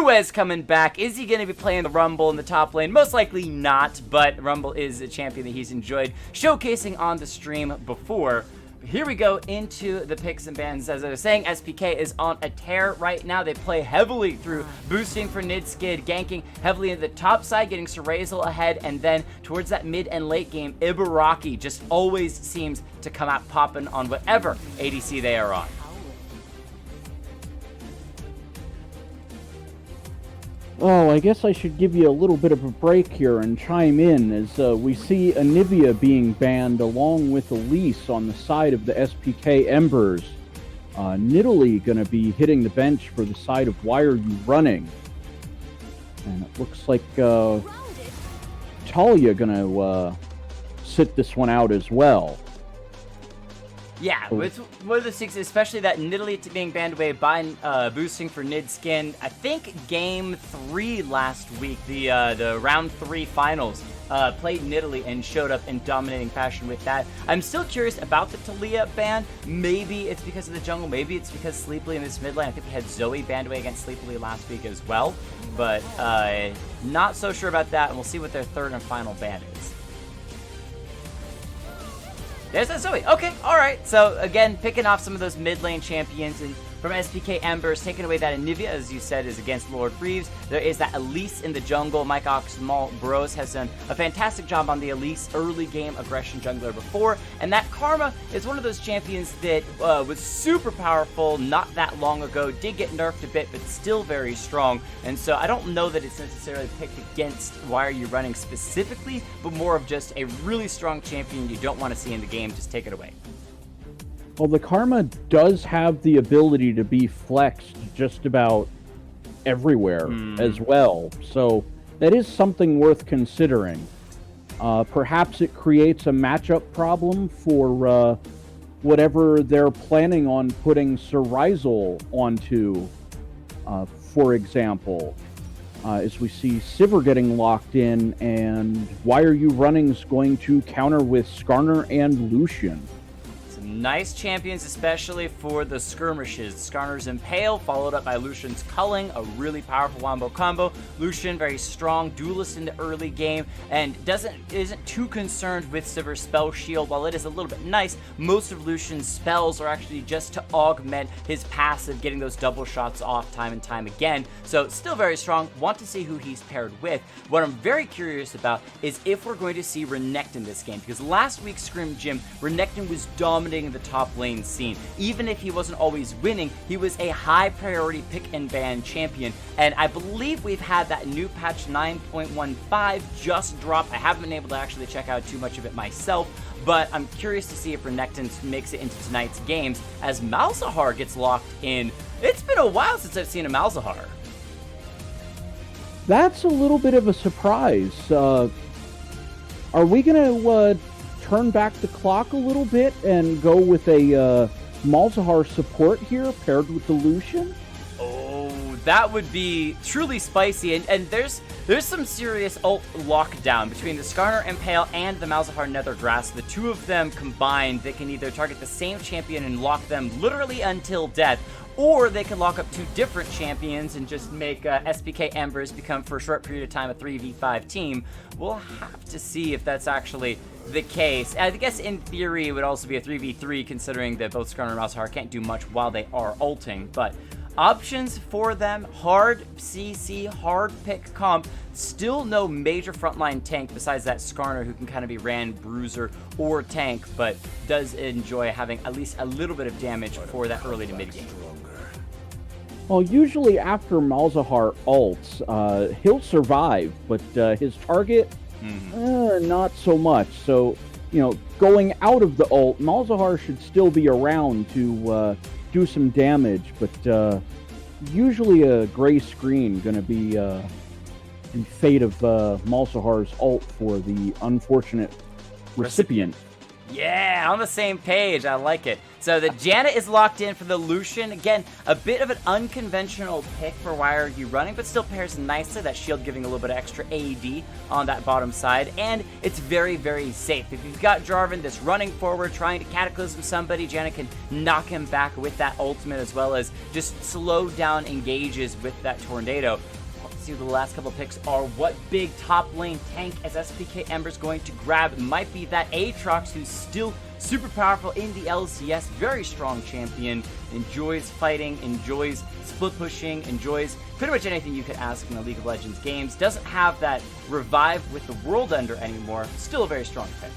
Nuez coming back. Is he going to be playing the Rumble in the top lane? Most likely not, but Rumble is a champion that he's enjoyed showcasing on the stream before. Here we go into the picks and bans. As I was saying, SPK is on a tear right now. They play heavily through boosting for Nidskid, ganking heavily in the top side, getting Serazel ahead, and then towards that mid and late game, Ibaraki just always seems to come out popping on whatever ADC they are on. Oh, I guess I should give you a little bit of a break here and chime in as we see Anivia being banned along with Elise on the side of the SPK Embers. Nidalee going to be hitting the bench for the side of WAYR running. And it looks like Talia going to sit this one out as well. Yeah, it's one of the six, especially that Nidalee being banned away by boosting for Nidskin. I think game 3 last week, the round 3 finals, played Nidalee and showed up in dominating fashion with that. I'm still curious about the Talia ban. Maybe it's because of the jungle, maybe it's because Sleepily in this mid lane. I think we had Zoe banned away against Sleepily last week as well, but not so sure about that, and we'll see what their third and final ban is. There's that Zoe. Okay, all right. So, again, picking off some of those mid lane champions. And from SPK Embers, taking away that Anivia, as you said, is against Lord Reeves. There is that Elise in the jungle. Mike Oxmal Bros has done a fantastic job on the Elise early game aggression jungler before. And that Karma is one of those champions that was super powerful not that long ago. Did get nerfed a bit, but still very strong. And so I don't know that it's necessarily picked against Why Are You Running specifically, but more of just a really strong champion you don't want to see in the game. Just take it away. Well, the Karma does have the ability to be flexed just about everywhere as well. So that is something worth considering. Perhaps it creates a matchup problem for whatever they're planning on putting Serazel onto, for example. As we see Sivir getting locked in, and Why Are You Running's going to counter with Skarner and Lucian. Nice champions, especially for the skirmishes. Skarner's Impale, followed up by Lucian's Culling, a really powerful wombo combo. Lucian, very strong duelist in the early game, and isn't too concerned with Sivir's spell shield. While it is a little bit nice, most of Lucian's spells are actually just to augment his passive, getting those double shots off time and time again. So still very strong. Want to see who he's paired with. What I'm very curious about is if we're going to see Renekton in this game, because last week's Scrim Gym, Renekton was dominating the top lane scene. Even if he wasn't always winning, he was a high priority pick and ban champion, and I believe we've had that new patch 9.15 just drop. I haven't been able to actually check out too much of it myself, but I'm curious to see if Renekton makes it into tonight's games as Malzahar gets locked in. It's been a while since I've seen a Malzahar. That's a little bit of a surprise. Are we going to turn back the clock a little bit and go with a Malzahar support here paired with the Lucian? Oh, that would be truly spicy, and there's some serious ult lockdown between the Skarner Impale and the Malzahar Nethergrass. The two of them combined, they can either target the same champion and lock them literally until death, or they can lock up two different champions and just make SPK Embers become, for a short period of time, a 3v5 team. We'll have to see if that's actually the case. I guess in theory it would also be a 3v3, considering that both Skarner and Malzahar can't do much while they are ulting, but options for them: hard CC, hard pick comp. Still no major frontline tank besides that Skarner, who can kind of be ran bruiser or tank, but does enjoy having at least a little bit of damage for that early to mid game. Well, usually after Malzahar ults, he'll survive, but his target, not so much. So, going out of the ult, Malzahar should still be around to do some damage, but usually a gray screen going to be the fate of Malzahar's ult for the unfortunate recipient. Yeah, on the same page. I like it. So the Janna is locked in for the Lucian. Again, a bit of an unconventional pick for WAYR running, but still pairs nicely. That shield giving a little bit of extra AD on that bottom side. And it's very, very safe. If you've got Jarvan that's running forward, trying to cataclysm somebody, Janna can knock him back with that ultimate, as well as just slow down engages with that tornado. See what the last couple of picks are. What big top lane tank is SPK Embers going to grab? It might be that Aatrox, who's still super powerful in the LCS. Very strong champion. Enjoys fighting, enjoys split pushing, enjoys pretty much anything you could ask in the League of Legends games. Doesn't have that revive with the World Ender anymore. Still a very strong pick.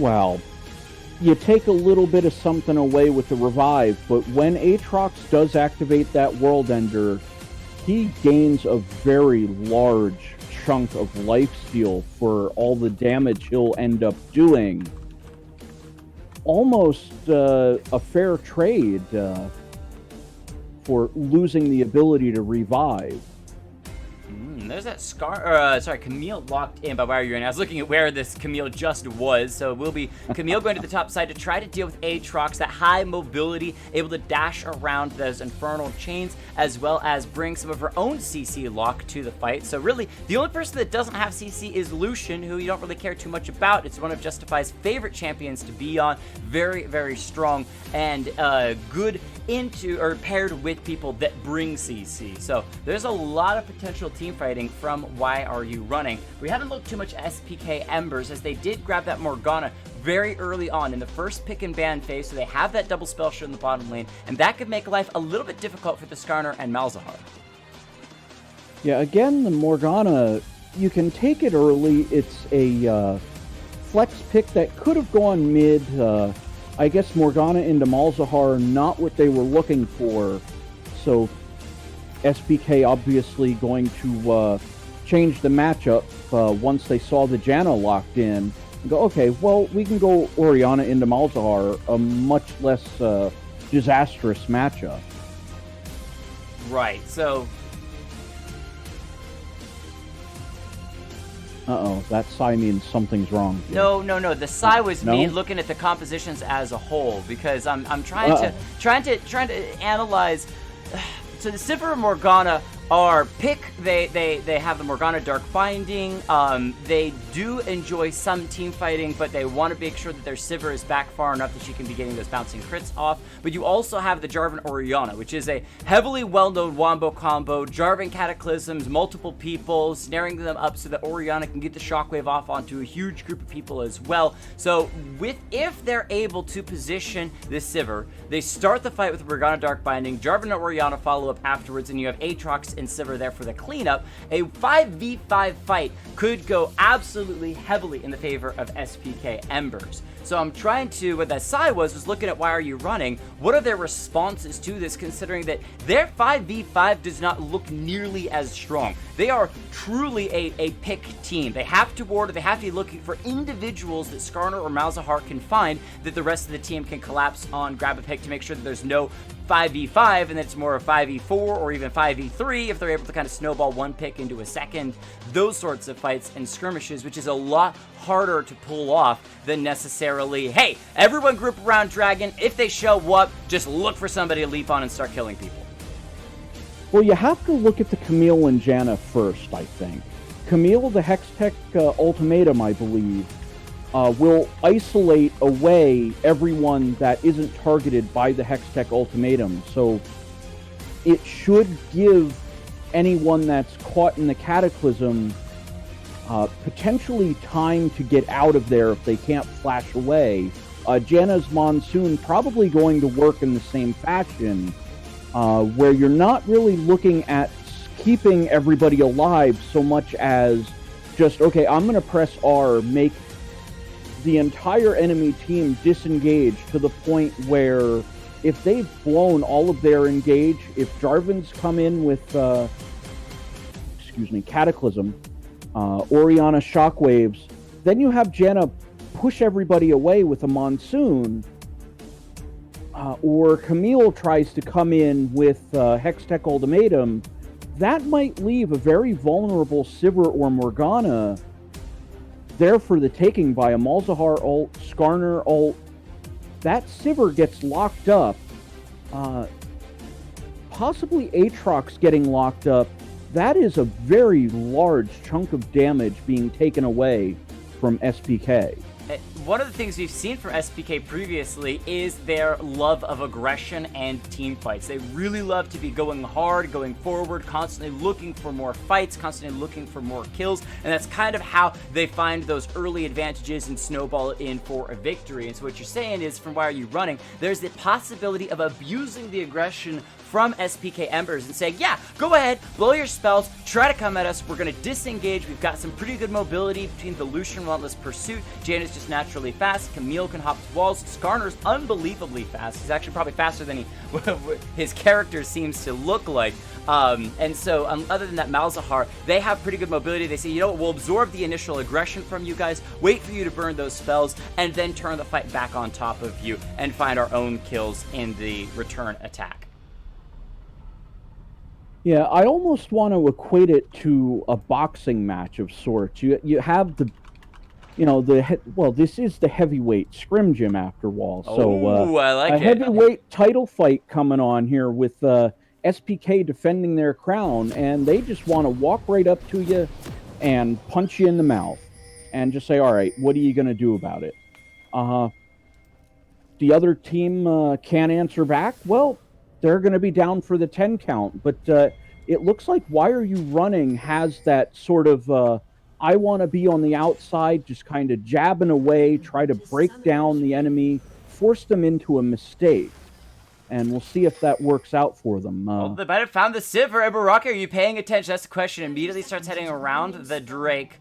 Well, you take a little bit of something away with the revive, but when Aatrox does activate that World Ender, he gains a very large chunk of lifesteal for all the damage he'll end up doing. Almost a fair trade for losing the ability to revive. There's that Camille locked in by WAYR. And I was looking at where this Camille just was. So it will be Camille going to the top side to try to deal with Aatrox, that high mobility, able to dash around those infernal chains, as well as bring some of her own CC lock to the fight. So really, the only person that doesn't have CC is Lucian, who you don't really care too much about. It's one of Justify's favorite champions to be on. Very, very strong and good into or paired with people that bring CC. So there's a lot of potential team fighting from WAYR running. We haven't looked too much at SPK Embers, as they did grab that Morgana very early on in the first pick and ban phase, so they have that double spell shield in the bottom lane, and that could make life a little bit difficult for the Skarner and Malzahar. Yeah, again, the Morgana, you can take it early. It's a flex pick that could have gone mid. I guess Morgana into Malzahar, not what they were looking for. So SPK obviously going to change the matchup once they saw the Janna locked in. And go, okay, well, we can go Orianna into Malzahar, a much less disastrous matchup. Right, so... Uh-oh, that sigh means something's wrong here. No. The sigh was me looking at the compositions as a whole, because I'm trying to analyze. So the Sivir and Morgana are they have the Morgana Dark Binding. They do enjoy some team fighting, but they want to make sure that their Sivir is back far enough that she can be getting those bouncing crits off. But you also have the Jarvan Orianna, which is a heavily well-known wombo combo. Jarvan Cataclysms, multiple people, snaring them up so that Orianna can get the shockwave off onto a huge group of people as well. So if they're able to position this Sivir, they start the fight with Morgana Dark Binding, Jarvan and Orianna follow up afterwards, and you have Aatrox and Sivir there for the cleanup. A 5v5 fight could go absolutely heavily in the favor of SPK Embers. So I'm trying to, what that side was looking at WAYR running, what are their responses to this, considering that their 5v5 does not look nearly as strong. They are truly a pick team. They have to order, they have to be looking for individuals that Skarner or Malzahar can find that the rest of the team can collapse on, grab a pick to make sure that there's no 5v5, and it's more of 5v4 or even 5v3 if they're able to kind of snowball one pick into a second. Those sorts of fights and skirmishes, which is a lot harder to pull off than necessarily, hey, everyone group around Dragon. If they show up, just look for somebody to leap on and start killing people. Well, you have to look at the Camille and Janna first, I think. Camille, the Hextech ultimatum, I believe, will isolate away everyone that isn't targeted by the Hextech ultimatum. So it should give anyone that's caught in the Cataclysm potentially time to get out of there if they can't flash away. Janna's Monsoon probably going to work in the same fashion, where you're not really looking at keeping everybody alive so much as just, okay, I'm going to press R, make the entire enemy team disengage to the point where if they've blown all of their engage, if Jarvan's come in with, Cataclysm, Orianna Shockwaves, then you have Janna push everybody away with a Monsoon, or Camille tries to come in with Hextech Ultimatum. That might leave a very vulnerable Sivir or Morgana there for the taking by a Malzahar ult, Skarner ult. That Sivir gets locked up. Possibly Aatrox getting locked up. That is a very large chunk of damage being taken away from SPK. One of the things we've seen from SPK previously is their love of aggression and team fights. They really love to be going hard, going forward, constantly looking for more fights, constantly looking for more kills, and that's kind of how they find those early advantages and snowball in for a victory. And so what you're saying is, from Why Are You Running, there's the possibility of abusing the aggression from SPK Embers and saying, yeah, go ahead, blow your spells, try to come at us, we're going to disengage, we've got some pretty good mobility between the Lucian Relentless Pursuit, Jaina's just naturally fast, Camille can hop walls, Skarner's unbelievably fast, he's actually probably faster than his character seems to look like, and so other than that, Malzahar, they have pretty good mobility. They say, you know what, we'll absorb the initial aggression from you guys, wait for you to burn those spells, and then turn the fight back on top of you and find our own kills in the return attack. Yeah, I almost want to equate it to a boxing match of sorts. You have the, this is the heavyweight scrim gym after all. So I like a heavyweight title fight coming on here with SPK defending their crown, and they just want to walk right up to you and punch you in the mouth and just say, all right, what are you going to do about it? The other team can't answer back. Well, they're going to be down for the 10 count, but it looks like Why Are You Running has that sort of I want to be on the outside, just kind of jabbing away, try to break down the enemy, force them into a mistake, and we'll see if that works out for them. Well, they might have found the Sivir. Baraka, are you paying attention? That's the question. Immediately starts heading around the Drake,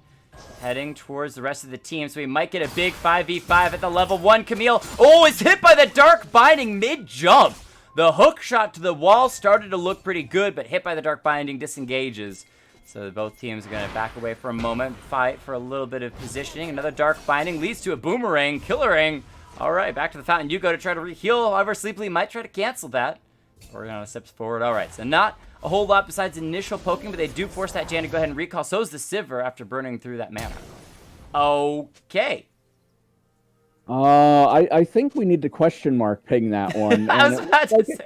heading towards the rest of the team, so we might get a big 5v5 at the level 1. Camille, is hit by the Dark Binding mid-jump. The hook shot to the wall started to look pretty good, but hit by the Dark Binding disengages. So both teams are going to back away for a moment, fight for a little bit of positioning. Another Dark Binding leads to a Boomerang, Killering. All right, back to the fountain. You go to try to heal. However, Sleepily might try to cancel that. We're going to step forward. All right, so not a whole lot besides initial poking, but they do force that Jan to go ahead and recall. So is the Sivir after burning through that mana. Okay. I think we need to question mark ping that one. I was about to say.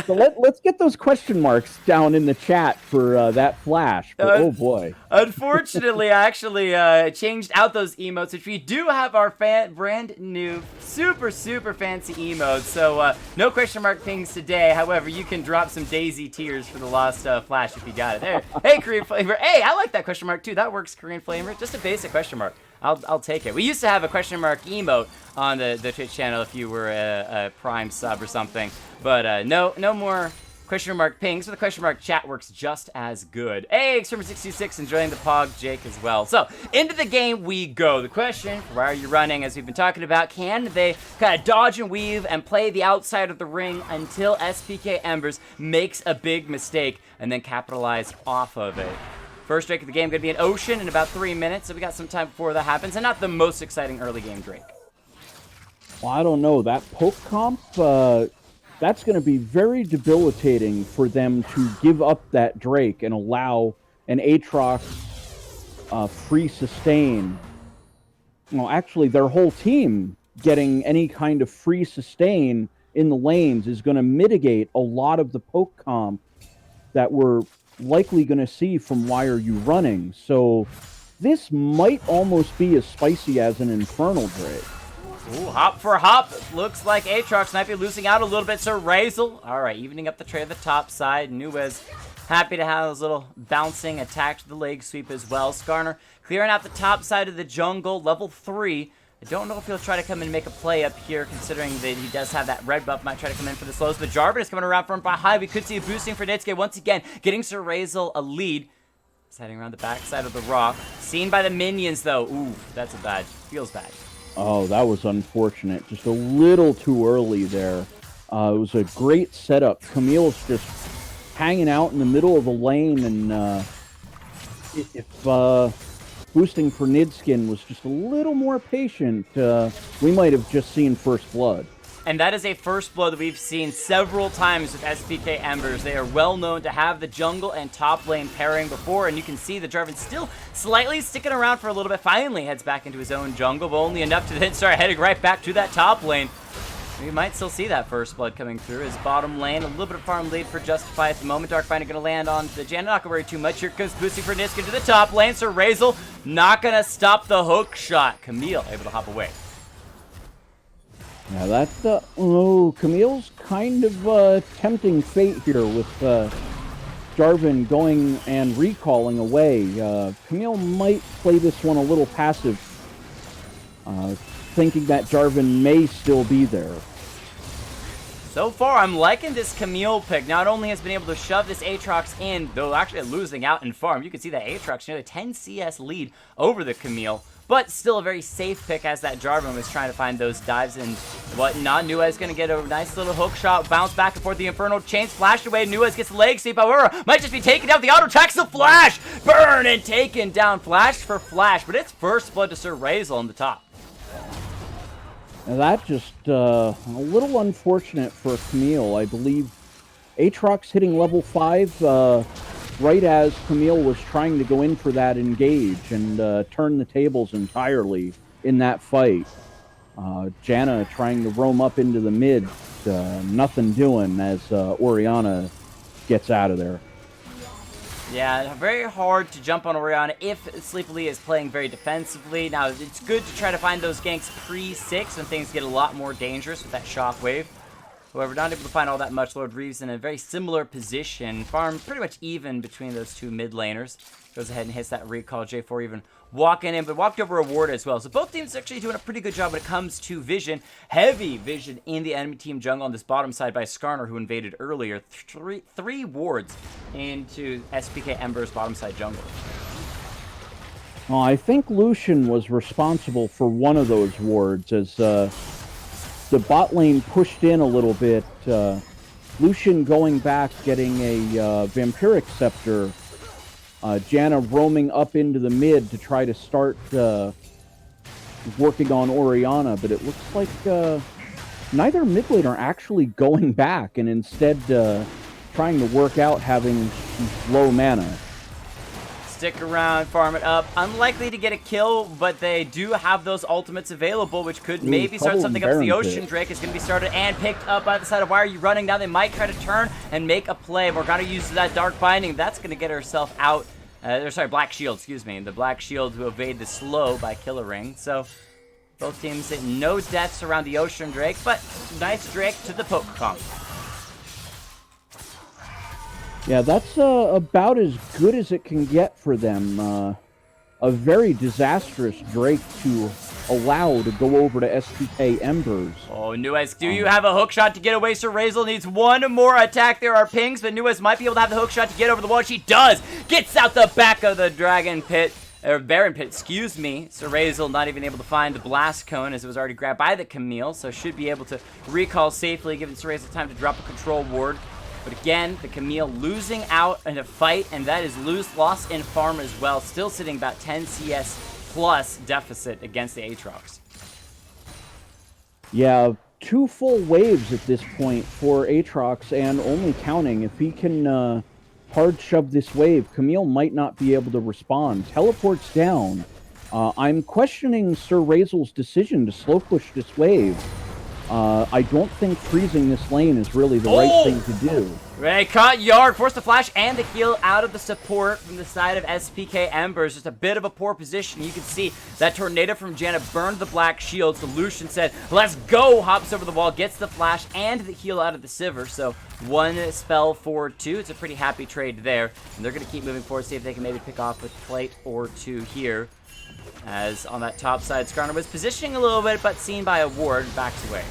So let's get those question marks down in the chat for that flash. But, oh boy. Unfortunately, I actually changed out those emotes, which we do have our brand new, super fancy emotes. So no question mark pings today. However, you can drop some daisy tears for the lost flash if you got it. There. Hey, Korean Flavor. Hey, I like that question mark too. That works, Korean Flavor. Just a basic question mark. I'll take it. We used to have a question mark emote on the Twitch channel if you were a Prime sub or something. But no more question mark pings. So the question mark chat works just as good. Hey, Extreme66 enjoying the Pog Jake as well. So into the game we go. The question, why are you running, as we've been talking about, can they kind of dodge and weave and play the outside of the ring until SPK Embers makes a big mistake and then capitalize off of it? First Drake of the game going to be an Ocean in about 3 minutes, so we got some time before that happens, and not the most exciting early game Drake. Well, I don't know. That poke comp, that's going to be very debilitating for them to give up that Drake and allow an Aatrox free sustain. Well, actually, their whole team getting any kind of free sustain in the lanes is going to mitigate a lot of the poke comp that we're likely going to see from Why Are You Running. So this might almost be as spicy as an Infernal Drake. Ooh, hop for hop. Looks like Aatrox might be losing out a little bit. So Razel, all right, evening up the trade at the top side. Nuez happy to have his little bouncing attack to the leg sweep as well. Skarner clearing out the top side of the jungle, level 3. I don't know if he'll try to come in and make a play up here, considering that he does have that red buff. Might try to come in for the slows, but Jarvan is coming around from behind. We could see a boosting for Nitsuke once again, getting Sir Razel a lead. He's heading around the backside of the rock. Seen by the minions, though. Ooh, that's a bad. Feels bad. Oh, that was unfortunate. Just a little too early there. It was a great setup. Camille's just hanging out in the middle of the lane, and if boosting for Nidskin was just a little more patient, we might have just seen First Blood. And that is a first blood that we've seen several times with SPK Embers. They are well known to have the jungle and top lane pairing before, and you can see the Jarvan still slightly sticking around for a little bit. Finally heads back into his own jungle, but only enough to then start heading right back to that top lane. We might still see that first blood coming through. His bottom lane, a little bit of farm lead for Justify at the moment. Darkbinder going to land on the Janna. Not going to worry too much. Here comes boosting for Nisk into the top lane. So Razel not going to stop the hook shot. Camille able to hop away. Yeah, that's Camille's kind of tempting fate here with Jarvan going and recalling away. Camille might play this one a little passive, thinking that Jarvan may still be there. So far, I'm liking this Camille pick. Not only has been able to shove this Aatrox in, though actually losing out in farm. You can see that Aatrox nearly 10 CS lead over the Camille. But still a very safe pick as that Jarvan was trying to find those dives and whatnot. Nuez going to get a nice little hook shot, bounce back and forth. The Infernal Chains flashed away. Nuez gets the leg sweep. However, might just be taken down. The auto attacks the Flash. Burn and taken down. Flash for Flash. But it's first blood to Sir Razel on the top. And that just a little unfortunate for Camille. I believe Aatrox hitting level 5 right as Camille was trying to go in for that engage and turn the tables entirely in that fight. Janna trying to roam up into the mid, nothing doing as Orianna gets out of there. Yeah, very hard to jump on Orianna if Sleepily is playing very defensively. Now, it's good to try to find those ganks pre-6 when things get a lot more dangerous with that shockwave. However, not able to find all that much. Lord Reeves in a very similar position. Farm pretty much even between those two mid laners. Goes ahead and hits that recall. J4 even walking in, but walked over a ward as well. So both teams actually doing a pretty good job when it comes to vision. Heavy vision in the enemy team jungle on this bottom side by Skarner, who invaded earlier. Three wards into SPK Embers bottom side jungle. Well, I think Lucian was responsible for one of those wards as the bot lane pushed in a little bit. Lucian going back, getting a Vampiric Scepter. Janna roaming up into the mid to try to start working on Orianna, but it looks like neither mid lane are actually going back and instead trying to work out having low mana. Stick around, farm it up. Unlikely to get a kill, but they do have those ultimates available, which could maybe start something up to the Ocean Drake. Is going to be started and picked up by the side of WAYR. Are you running now? They might try to turn and make a play. Morgana uses that Dark Binding. That's going to get herself out. Sorry, Black Shield, excuse me. The Black Shield to evade the slow by Killer Ring. So both teams hit no deaths around the Ocean Drake, but nice Drake to the poke comp. Yeah, that's about as good as it can get for them. A very disastrous Drake to allow to go over to SPK Embers. Oh, Nuez, do you have a hook shot to get away? Sir Razel needs one more attack. There are pings, but Nuez might be able to have the hook shot to get over the wall. She does! Gets out the back of the Dragon Pit. Or Baron Pit, excuse me. Sir Razel not even able to find the Blast Cone as it was already grabbed by the Camille, so should be able to recall safely, giving Sir Razel time to drop a control ward. But again, the Camille losing out in a fight, and that is loss in farm as well. Still sitting about 10 CS plus deficit against the Aatrox. Yeah, 2 full waves at this point for Aatrox, and only counting. If he can hard shove this wave, Camille might not be able to respond. Teleports down. I'm questioning Sir Razel's decision to slow push this wave. I don't think freezing this lane is really the right thing to do. They caught Yarg, forced the flash and the heal out of the support from the side of SPK Embers. Just a bit of a poor position. You can see that tornado from Janna burned the Black Shield. So Lucian said, let's go! Hops over the wall, gets the flash and the heal out of the Sivir. So 1 spell for 2. It's a pretty happy trade there. And they're going to keep moving forward, see if they can maybe pick off a plate or 2 here. As on that top side, Skarner was positioning a little bit, but seen by a ward, backs away.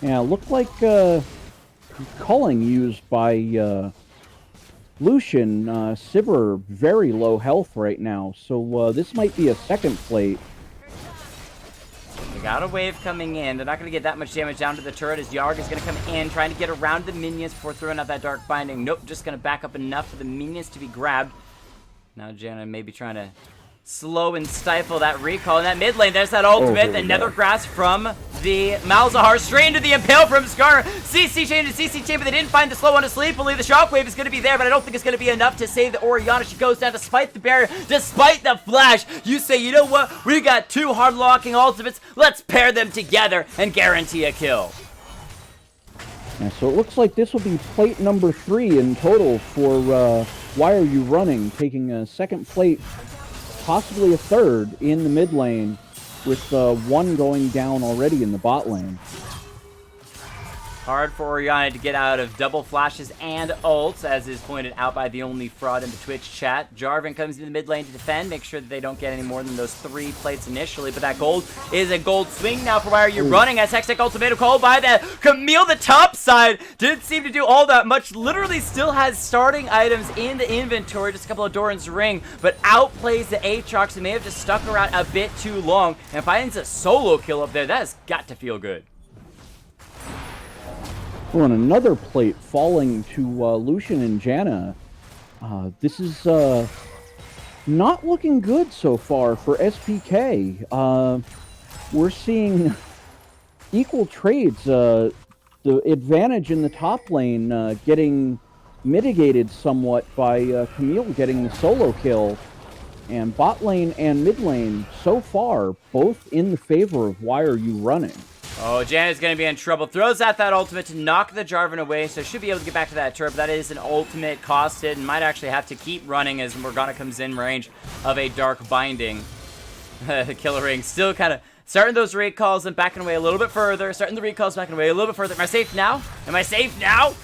Yeah, looked like culling used by Lucian. Sivir very low health right now, so this might be a second plate. They got a wave coming in. They're not going to get that much damage down to the turret as Yarg is going to come in, trying to get around the minions before throwing out that Dark Binding. Nope, just going to back up enough for the minions to be grabbed. Now Janna maybe trying to slow and stifle that recall in that mid lane. There's that ultimate, the Nether Grass from the Malzahar, straight into the Impale from Scar. CC chain to CC chain, but they didn't find the slow one to sleep. Believe the shockwave is going to be there, but I don't think it's going to be enough to save the Orianna. She goes down despite the barrier, despite the flash. You say, you know what? We got 2 hard-locking ultimates. Let's pair them together and guarantee a kill. Yeah, so it looks like this will be plate number 3 in total for Why Are You Running, taking a second plate, possibly a third in the mid lane, with 1 going down already in the bot lane. Hard for Orianna to get out of double flashes and ults, as is pointed out by the only fraud in the Twitch chat. Jarvan comes into the mid lane to defend, make sure that they don't get any more than those 3 plates initially, but that gold is a gold swing now for Why Are You Running, as Hextech ultimatum called by the Camille. The top side didn't seem to do all that much, literally still has starting items in the inventory, just a couple of Doran's Ring, but outplays the Aatrox, who may have just stuck around a bit too long, and finds a solo kill up there. That has got to feel good. Well, and another plate falling to Lucian and Janna. This is not looking good so far for SPK. We're seeing equal trades. The advantage in the top lane getting mitigated somewhat by Camille getting the solo kill. And bot lane and mid lane, so far, both in the favor of Why Are You Running. Oh, Janna's going to be in trouble. Throws out that ultimate to knock the Jarvan away, so should be able to get back to that turret. But that is an ultimate costed, and might actually have to keep running as Morgana comes in range of a Dark Binding. The Killer Ring still kind of starting those recalls and backing away a little bit further. Starting the recalls, backing away a little bit further. Am I safe now? Am I safe now?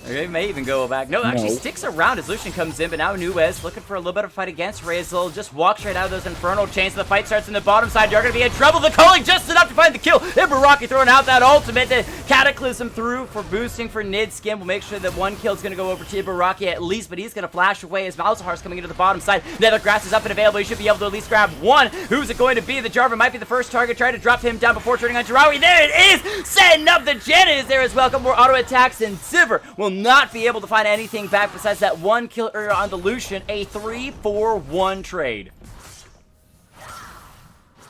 Or it may even go back. No, actually sticks around as Lucian comes in, but now Nuez looking for a little bit of fight against Razel. Just walks right out of those Infernal Chains. The fight starts in the bottom side. You're going to be in trouble. The calling just enough to find the kill. Ibaraki throwing out that ultimate. The Cataclysm through for boosting for Nid. Skim will make sure that 1 kill is going to go over to Ibaraki at least, but he's going to flash away as Malzahar's coming into the bottom side. Nether Grass is up and available. He should be able to at least grab 1. Who's it going to be? The Jarvan might be the first target. Try to drop him down before turning on Jirawi. There it is! Setting up the Janna is there as well. Couple more auto attacks, and Sivir will not be able to find anything back besides that 1 kill on the Lucian. A 3-4-1 trade.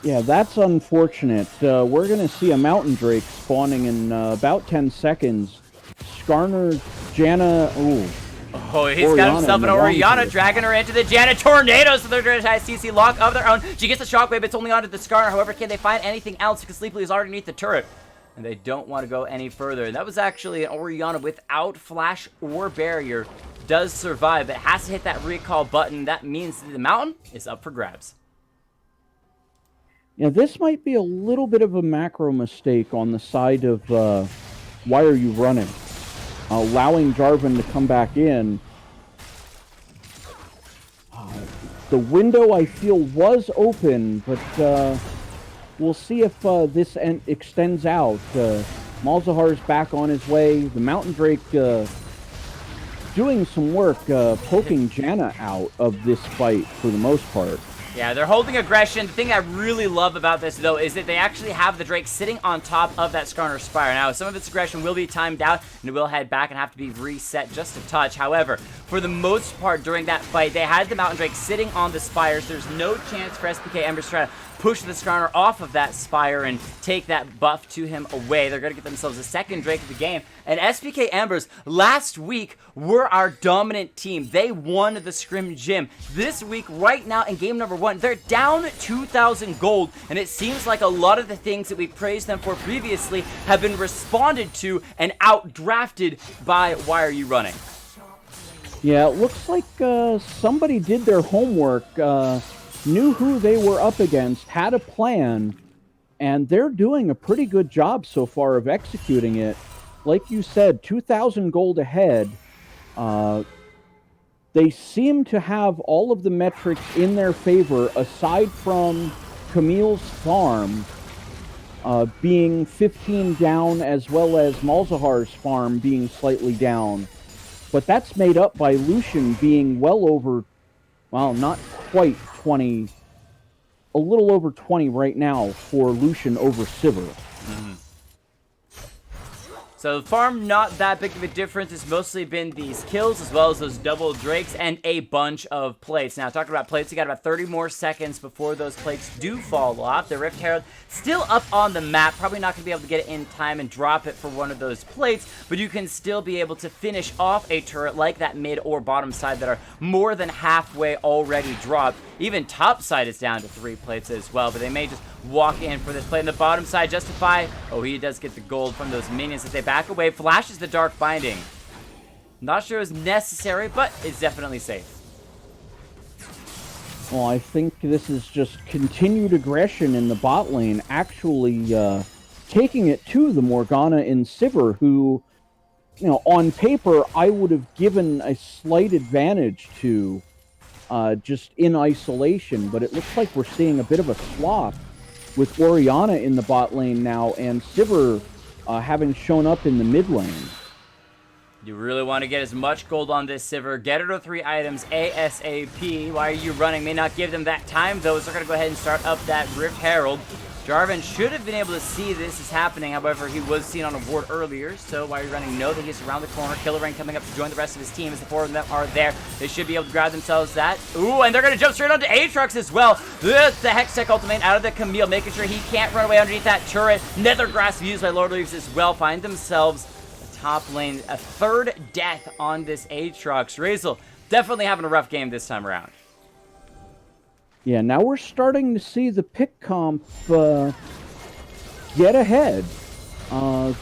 Yeah, that's unfortunate. We're going to see a Mountain Drake spawning in about 10 seconds. Skarner, Janna, ooh. Oh, he's got himself an Orianna, dragging her into the Janna Tornado, so they're going to try a CC lock of their own. She gets the shockwave, it's only onto the Skarner. However, can they find anything else? Because Sleepily is already underneath the turret, and they don't want to go any further. And that was actually an Orianna without flash or barrier. Does survive, but has to hit that recall button. That means the mountain is up for grabs. Yeah, this might be a little bit of a macro mistake on the side of Why Are You Running? Allowing Jarvan to come back in. The window, I feel, was open, but we'll see if this extends out. Malzahar's back on his way. The Mountain Drake doing some work, poking Janna out of this fight for the most part. Yeah, they're holding aggression. The thing I really love about this, though, is that they actually have the Drake sitting on top of that Skarner Spire. Now, some of its aggression will be timed out, and it will head back and have to be reset just a touch. However, for the most part during that fight, they had the Mountain Drake sitting on the Spires. There's no chance for SPK Embers to try to push the Skarner off of that Spire and take that buff to him away. They're going to get themselves a second Drake of the game. And SPK Embers, last week, were our dominant team. They won the Scrim Gym. This week, right now, in game number 1, they're down 2,000 gold. And it seems like a lot of the things that we praised them for previously have been responded to and outdrafted by Why Are You Running? Yeah, it looks like somebody did their homework, knew who they were up against, had a plan, and they're doing a pretty good job so far of executing it. Like you said, 2,000 gold ahead. They seem to have all of the metrics in their favor, aside from Camille's farm being 15 down, as well as Malzahar's farm being slightly down. But that's made up by Lucian being well over, well, not quite 20, a little over 20 right now for Lucian over Sivir. Mm-hmm. So farm, not that big of a difference. It's mostly been these kills as well as those double drakes and a bunch of plates. Now, talking about plates, you got about 30 more seconds before those plates do fall off. The Rift Herald still up on the map. Probably not going to be able to get it in time and drop it for one of those plates, but you can still be able to finish off a turret like that mid or bottom side that are more than halfway already dropped. Even top side is down to 3 plates as well, but they may just walk in for this plate. On the bottom side, Justify, oh, he does get the gold from those minions as they back away. Flashes the Dark Binding. Not sure it's necessary, but it's definitely safe. Well, I think this is just continued aggression in the bot lane, actually taking it to the Morgana and Sivir, who, you know, on paper, I would have given a slight advantage to just in isolation, but it looks like we're seeing a bit of a swap with Orianna in the bot lane now, and Sivir having shown up in the mid lane. You really want to get as much gold on this Sivir. Get her to 3 items ASAP. Why are you running? May not give them that time, though, so they're going to go ahead and start up that Rift Herald. Jarvan should have been able to see this is happening. However, he was seen on a ward earlier, so why are you running? Know that he's around the corner. Killer Rain coming up to join the rest of his team as the 4 of them are there. They should be able to grab themselves that. Ooh, and they're going to jump straight onto Aatrox as well. The Hextech ultimate out of the Camille, making sure he can't run away underneath that turret. Nethergrass used by Lord Leaves as well. Find themselves a top lane. A 3rd death on this Aatrox. Razel definitely having a rough game this time around. Yeah, now we're starting to see the pick comp get ahead. It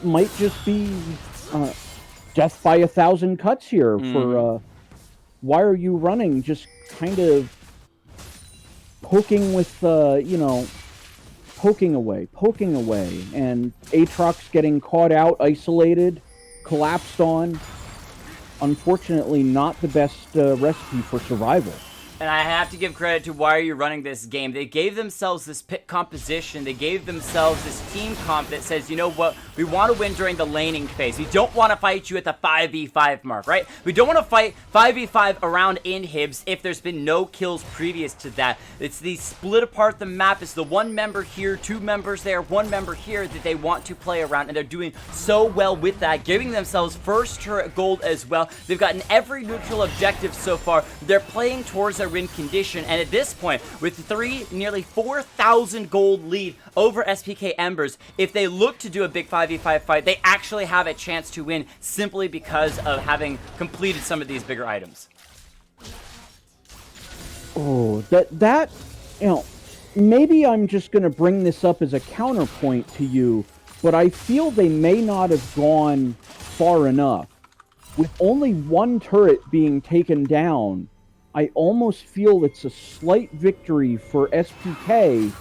might just be death by 1,000 cuts here for why are you running? Just kind of poking with, you know, poking away, and Aatrox getting caught out, isolated, collapsed on. Unfortunately, not the best recipe for survival. And I have to give credit to why are you running this game. They gave themselves this pick composition. They gave themselves this team comp that says, you know what, we want to win during the laning phase. We don't want to fight you at the 5v5 mark, right? We don't want to fight 5v5 around inhibs if there's been no kills previous to that. It's the split apart the map. It's the 1 member here, 2 members there, 1 member here that they want to play around, and they're doing so well with that, giving themselves first turret gold as well. They've gotten every neutral objective so far. They're playing towards their win condition, and at this point, with nearly 4,000 gold lead over SPK Embers, if they look to do a big 5v5 fight, they actually have a chance to win simply because of having completed some of these bigger items. Oh, that you know, maybe I'm just going to bring this up as a counterpoint to you, but I feel they may not have gone far enough. With only 1 turret being taken down, I almost feel it's a slight victory for SPK,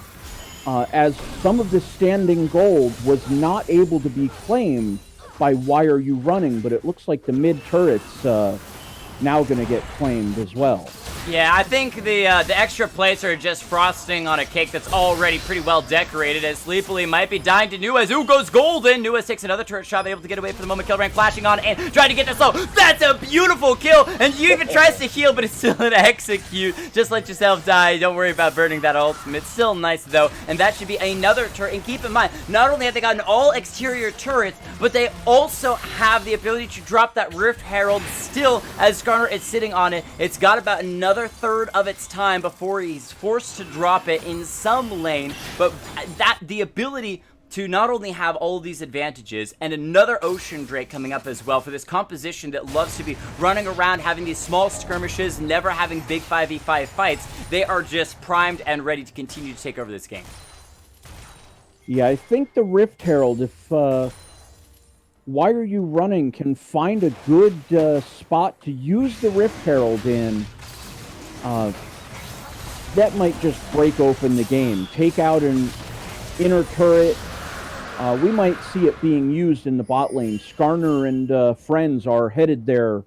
as some of the standing gold was not able to be claimed by Why Are You Running, but it looks like the mid turret's now going to get claimed as well. Yeah, I think the extra plates are just frosting on a cake that's already pretty well decorated, as Sleepily might be dying to Nuez. Ooh, goes golden. Nuez takes another turret shot, able to get away for the moment. Kill Rank flashing on and trying to get this low. That's a beautiful kill, and you even tries to heal, but it's still an execute. Just let yourself die. Don't worry about burning that ultimate. Still nice, though, and that should be another turret. And keep in mind, not only have they gotten all exterior turrets, but they also have the ability to drop that Rift Herald still, as Skarner is sitting on it. It's got about another 1/3 of its time before he's forced to drop it in some lane, but the ability to not only have all of these advantages and another Ocean Drake coming up as well for this composition that loves to be running around, having these small skirmishes, never having big 5v5 fights, they are just primed and ready to continue to take over this game. Yeah, I think the Rift Herald, if Why Are You Running can find a good spot to use the Rift Herald in, that might just break open the game. Take out an inner turret. We might see it being used in the bot lane. Skarner and friends are headed there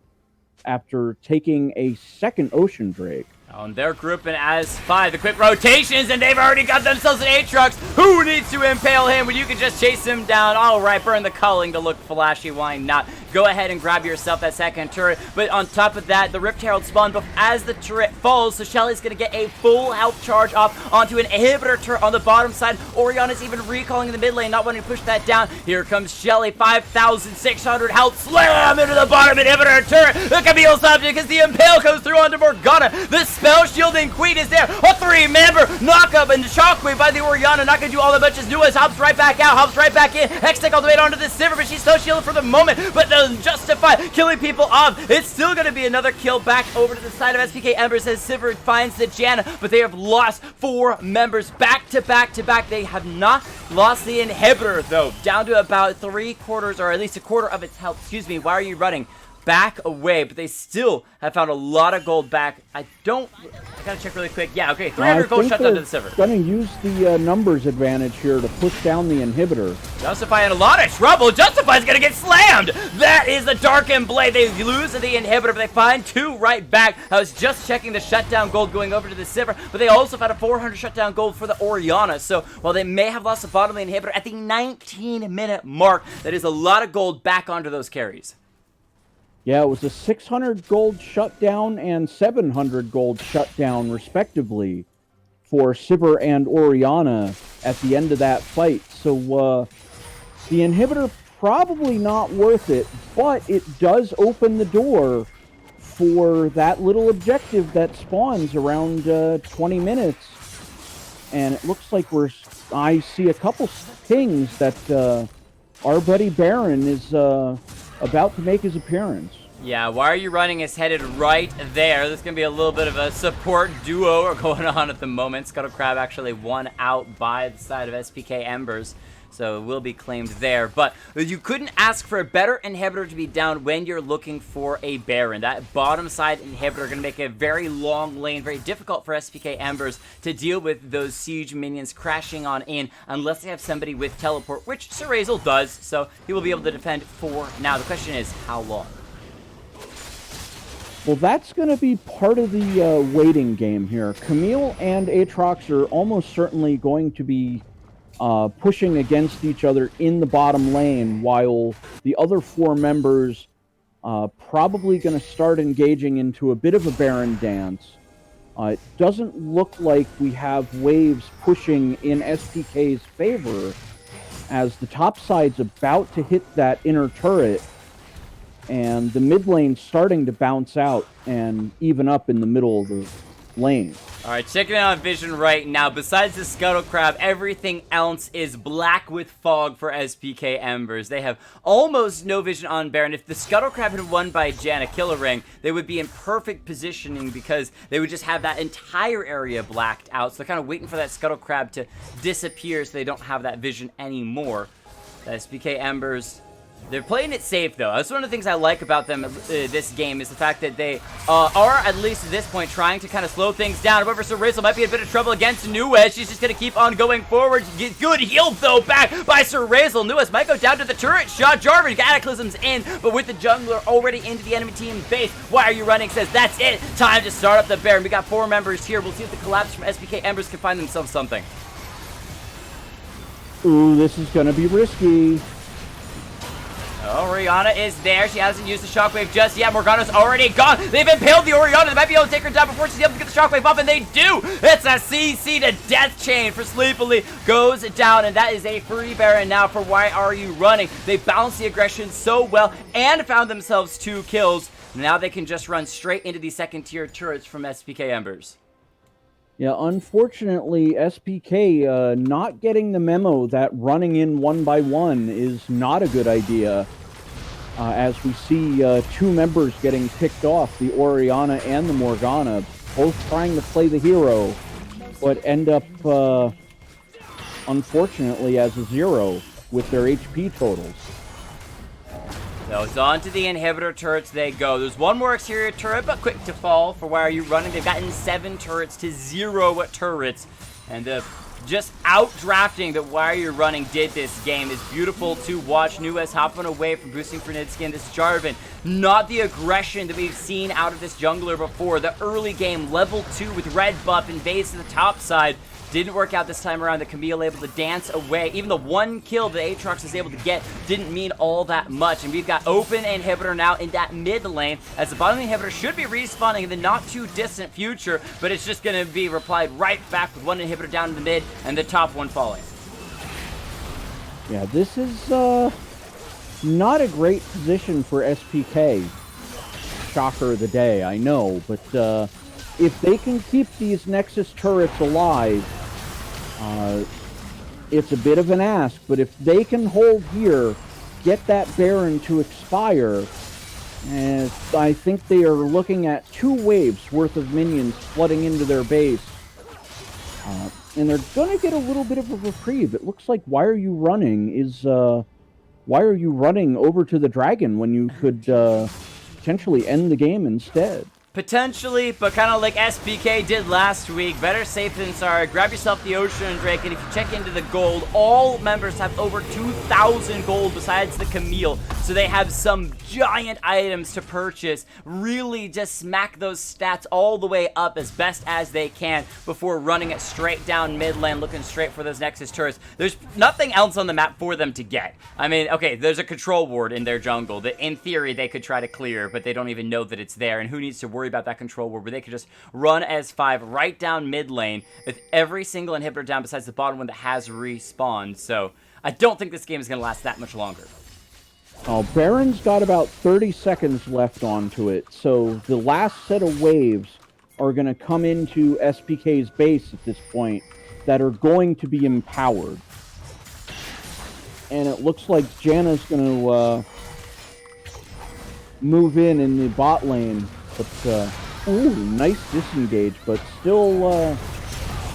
after taking a second Ocean Drake. They're grouping as 5. The quick rotations, and they've already got themselves an Aatrox. Who needs to impale him when you can just chase him down? All right, burn the culling to look flashy. Why not? Go ahead and grab yourself that second turret. But on top of that, the Rift Herald spawned as the turret falls, so Shelly's going to get a full health charge off onto an inhibitor turret on the bottom side. Oriana's even recalling in the mid lane, not wanting to push that down. Here comes Shelly, 5,600 health. Slam into the bottom inhibitor turret. The Camille stops it because the impale goes through onto Morgana. The spell shielding queen is there. A 3-member knockup and shockwave by the Oriana. Not going to do all that much as Nuez hops right back out, hops right back in. Hextech all the way onto the Sivir, but she's so shielded for the moment, but doesn't justify killing people off. It's still going to be another kill back over to the side of SPK Embers as Sivir finds the Janna, but they have lost 4 members back to back to back. They have not lost the inhibitor, though, down to about 3/4 or at least 1/4 of its health. Excuse me, why are you running back away? But they still have found a lot of gold back. I gotta check really quick. Yeah, okay, 300 gold shut down to the Sivir. Gonna use the numbers advantage here to push down the inhibitor. Justify in a lot of trouble. Justify's gonna get slammed. That is the Darkened Blade. They lose the inhibitor, but they find 2 right back. I was just checking the shutdown gold going over to the Sivir, but they also found a 400 shutdown gold for the Oriana. So while they may have lost the bottom of the inhibitor at the 19-minute mark, that is a lot of gold back onto those carries. Yeah, it was a 600 gold shutdown and 700 gold shutdown, respectively, for Sivir and Oriana at the end of that fight. So, the inhibitor probably not worth it, but it does open the door for that little objective that spawns around 20 minutes. And it looks like I see a couple pings that our buddy Baron is about to make his appearance. Yeah, why are you running is headed right there. There's going to be a little bit of a support duo going on at the moment. Scuttle Crab actually won out by the side of SPK Embers, so it will be claimed there. But you couldn't ask for a better inhibitor to be down when you're looking for a Baron. That bottom side inhibitor going to make a very long lane, very difficult for SPK Embers to deal with those siege minions crashing on in unless they have somebody with teleport, which Sir Razel does, so he will be able to defend for now. The question is, how long? Well, that's going to be part of the waiting game here. Camille and Aatrox are almost certainly going to be pushing against each other in the bottom lane, while the other 4 members probably going to start engaging into a bit of a Baron dance. It doesn't look like we have waves pushing in SPK's favor, as the top side's about to hit that inner turret, and the mid lane's starting to bounce out and even up in the middle of the lane. All right, checking out vision right now. Besides the Scuttle Crab, everything else is black with fog for SPK Embers. They have almost no vision on Baron. If the Scuttle Crab had won by Janna Killer Ring, they would be in perfect positioning because they would just have that entire area blacked out. So they're kind of waiting for that Scuttle Crab to disappear so they don't have that vision anymore. The SPK Embers, they're playing it safe, though. That's one of the things I like about them this game, is the fact that they are, at least at this point, trying to kind of slow things down. However, Sir Razel might be in a bit of trouble against Nuez. She's just going to keep on going forward. Get good heal, though, back by Sir Razel. Nuez might go down to the turret shot. Jarvan, Cataclysm's in, but with the jungler already into the enemy team base, why are you running? Says, that's it. Time to start up the Baron. We got 4 members here. We'll see if the collapse from SPK Embers can find themselves something. Ooh, this is going to be risky. Oh, Oriana is there. She hasn't used the shockwave just yet. Morgana's already gone. They've impaled the Oriana. They might be able to take her down before she's able to get the shockwave up, and they do. It's a CC to death chain for Sleepily. Goes down, and that is a free Baron now for Why Are You Running? They balanced the aggression so well and found themselves 2 kills. Now they can just run straight into the second-tier turrets from SPK Embers. Yeah, unfortunately, SPK not getting the memo that running in 1 by 1 is not a good idea. As we see 2 members getting picked off, the Oriana and the Morgana, both trying to play the hero, but end up, unfortunately, as a 0 with their HP totals. So it's on to the inhibitor turrets they go. There's 1 more exterior turret, but quick to fall for Why Are You Running? They've gotten 7 turrets to 0 turrets. And the just out-drafting that WAYR running did this game is beautiful to watch. Nuez hopping away from boosting for Nidskin. This Jarvan, not the aggression that we've seen out of this jungler before. The early game, level 2 with red buff, invades to the top side. Didn't work out this time around. The Camille able to dance away. Even the one kill that Aatrox was able to get didn't mean all that much. And we've got open inhibitor now in that mid lane, as the bottom inhibitor should be respawning in the not too distant future, but it's just going to be replied right back with one inhibitor down in the mid and the top one falling. Yeah, this is not a great position for SPK. Shocker of the day, I know, but if they can keep these Nexus turrets alive, it's a bit of an ask, but if they can hold here, get that Baron to expire, and I think they are looking at 2 waves worth of minions flooding into their base, and they're going to get a little bit of a reprieve. It looks like why are you running over to the dragon when you could potentially end the game instead? Potentially, but kind of like SPK did last week. Better safe than sorry. Grab yourself the Ocean Drake, and if you check into the gold, all members have over 2,000 gold besides the Camille. So they have some giant items to purchase. Really just smack those stats all the way up as best as they can before running it straight down mid lane, looking straight for those Nexus turrets. There's nothing else on the map for them to get. I mean, okay, there's a control ward in their jungle that in theory they could try to clear, but they don't even know that it's there, and who needs to worry about that control ward where they could just run as 5 right down mid lane with every single inhibitor down besides the bottom one that has respawned. So I don't think this game is going to last that much longer. Oh, Baron's got about 30 seconds left onto it, so the last set of waves are going to come into SPK's base at this point that are going to be empowered. And it looks like Janna's going to move in the bot lane. But, ooh, nice disengage, but still,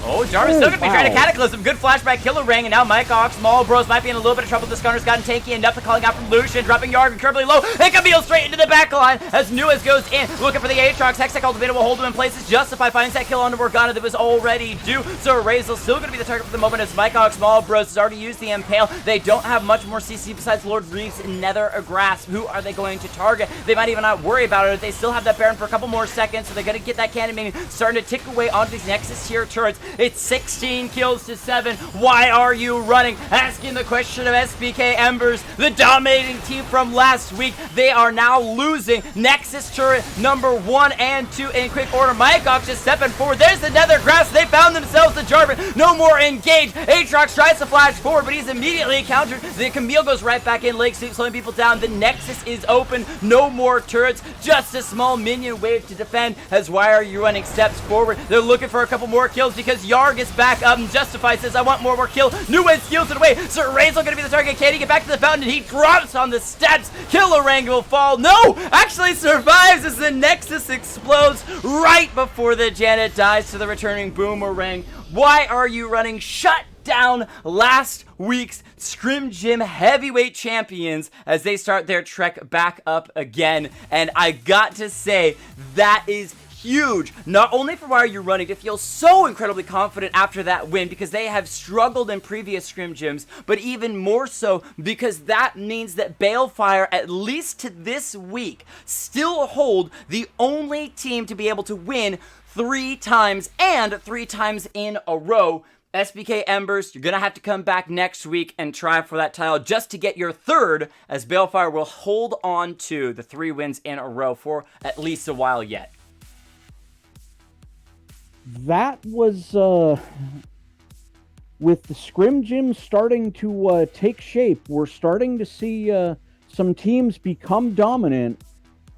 Oh, Jarvan's still going to be trying to Cataclysm. Good flashback, killer ring, and now Mike Ox, Small Bros might be in a little bit of trouble. This Gunner's gotten tanky enough to calling out from Lucian, dropping Yarg incredibly low. And Camille straight into the back line as Nuez goes in, looking for the Aatrox. Hextech Cultivator will hold him in place as Justify finds that kill on Morgana that was already due. So Razel's still going to be the target for the moment as Mike Ox, Small Bros has already used the Impale. They don't have much more CC besides Lord Reeves and Nether or Grasp. Who are they going to target? They might even not worry about it. They still have that Baron for a couple more seconds, so they're going to get that cannon minion starting to tick away onto these Nexus tier turrets. It's 16 kills to 7. Why are you running? Asking the question of SPK Embers, the dominating team from last week. They are now losing Nexus turret number 1 and 2 in quick order. Mycox just stepping forward. There's the Nether Grasp. They found themselves the Jarvan. No more engage. Aatrox tries to flash forward, but he's immediately countered. The Camille goes right back in. Lake Sweep slowing people down. The Nexus is open. No more turrets. Just a small minion wave to defend as why are you running steps forward? They're looking for a couple more kills because Yarg is back up and Justify says, I want more kill. Nuez steals it away. Sir Razel gonna be the target. Can he get back to the fountain? He drops on the steps. Killerang will fall. No! Actually survives as the Nexus explodes right before the Janet dies to the returning Boomerang. Why are you running? Shut down last week's Scrim Gym heavyweight champions as they start their trek back up again. And I got to say, that is huge, not only for why you're running to feel so incredibly confident after that win because they have struggled in previous Scrim Gyms, but even more so because that means that Balefire, at least to this week, still hold the only team to be able to win 3 times and 3 times in a row. SPK Embers, you're going to have to come back next week and try for that title just to get your 3rd, as Balefire will hold on to the 3 wins in a row for at least a while yet. That was, with the Scrim Gym starting to take shape, we're starting to see some teams become dominant,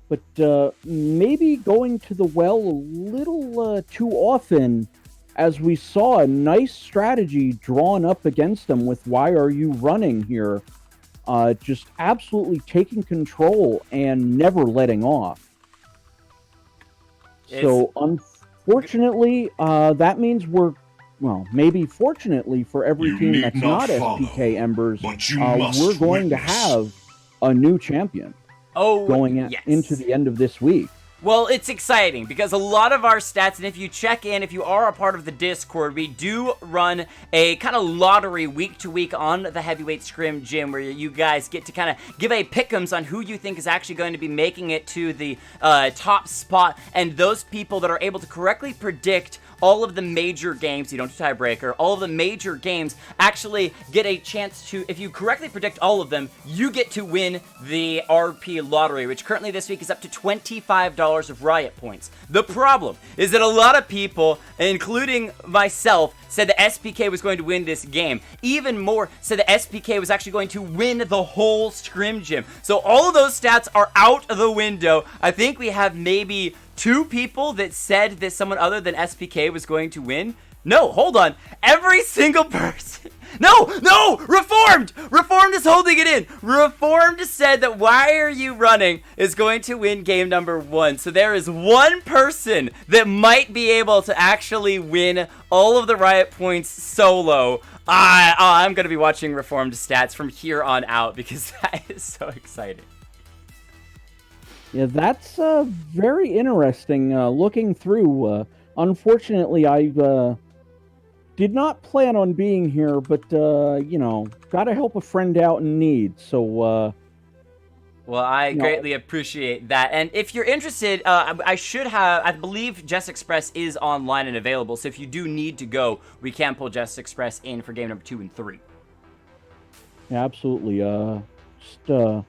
but maybe going to the well a little too often, as we saw a nice strategy drawn up against them with why are you running here, just absolutely taking control and never letting off. So unfortunately, that means we're, well, maybe fortunately for every team that's not SPK Embers, we're going to have a new champion going into the end of this week. Well, it's exciting because a lot of our stats, and if you check in, if you are a part of the Discord, we do run a kind of lottery week to week on the Heavyweight Scrim Gym where you guys get to kind of give a pick'ems on who you think is actually going to be making it to the top spot, and those people that are able to correctly predict all of the major games, you don't do tiebreaker, all of the major games actually get a chance to, if you correctly predict all of them, you get to win the RP lottery, which currently this week is up to $25 of Riot points. The problem is that a lot of people, including myself, said the SPK was going to win this game. Even more said the SPK was actually going to win the whole Scrim Gym. So all of those stats are out of the window. I think we have maybe 2 people that said that someone other than SPK was going to win. No, hold on. Every single person. No! Reformed! Reformed is holding it in. Reformed said that Why Are You Running is going to win game number 1. So there is one person that might be able to actually win all of the Riot points solo. I'm going to be watching Reformed stats from here on out because that is so exciting. Yeah, that's very interesting. Looking through, unfortunately, I did not plan on being here, but you know, gotta help a friend out in need. So, well, I greatly appreciate that. And if you're interested, I believe Jess Express is online and available. So if you do need to go, we can pull Jess Express in for game number 2 and 3. Yeah, absolutely. Just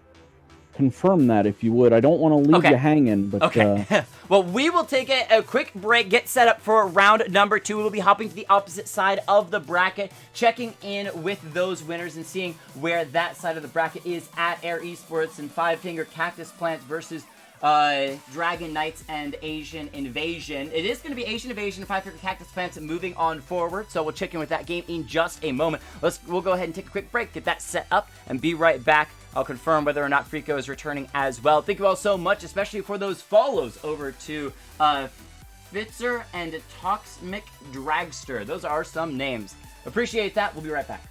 confirm that if you would. I don't want to leave you hanging, but okay. Well, we will take a quick break, get set up for round number 2. We'll be hopping to the opposite side of the bracket, checking in with those winners and seeing where that side of the bracket is at Air Esports and Five Finger Cactus Plants versus Dragon Knights and Asian Invasion. It is going to be Asian Invasion and Five Finger Cactus Plants moving on forward, so we'll check in with that game in just a moment. We'll go ahead and take a quick break, get that set up, and be right back. I'll confirm whether or not Frico is returning as well. Thank you all so much, especially for those follows over to Fitzer and Toxmic Dragster. Those are some names. Appreciate that. We'll be right back.